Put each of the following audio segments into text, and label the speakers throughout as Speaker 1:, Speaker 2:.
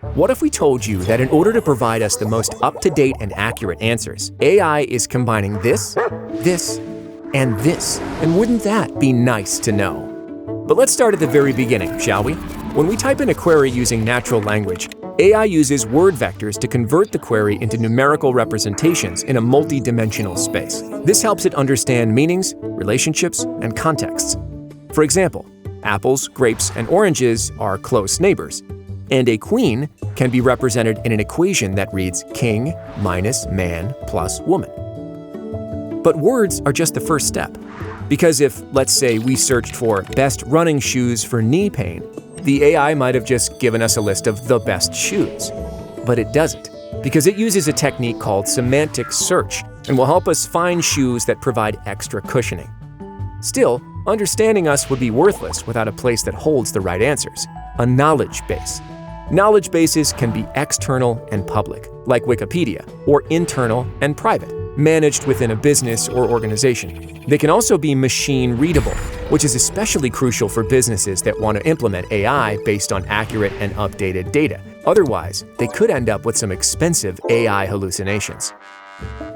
Speaker 1: What if we told you that in order to provide us the most up-to-date and accurate answers, AI is combining this, and this? And wouldn't that be nice to know? But let's start at the very beginning, shall we? When we type in a query using natural language, AI uses word vectors to convert the query into numerical representations in a multi-dimensional space. This helps it understand meanings, relationships, and contexts. For example, apples, grapes, and oranges are close neighbors, and a queen can be represented in an equation that reads king minus man plus woman. But words are just the first step, because if, let's say, we searched for best running shoes for knee pain, the AI might have just given us a list of the best shoes. But it doesn't, because it uses a technique called semantic search and will help us find shoes that provide extra cushioning. Still, understanding us would be worthless without a place that holds the right answers, a knowledge base. Knowledge bases can be external and public, like Wikipedia, or internal and private, managed within a business or organization. They can also be machine-readable, which is especially crucial for businesses that want to implement AI based on accurate and updated data. Otherwise, they could end up with some expensive AI hallucinations.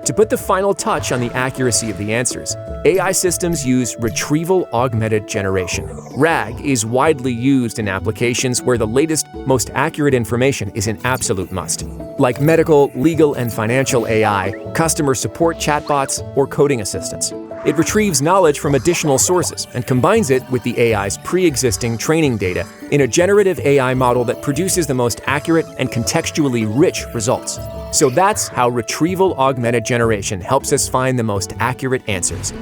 Speaker 1: To put the final touch on the accuracy of the answers, AI systems use Retrieval Augmented Generation. RAG is widely used in applications where the latest, most accurate information is an absolute must, like medical, legal, and financial AI, customer support chatbots, or coding assistants. It retrieves knowledge from additional sources and combines it with the AI's pre-existing training data in a generative AI model that produces the most accurate and contextually rich results. So that's how Retrieval Augmented Generation helps us find the most accurate answers.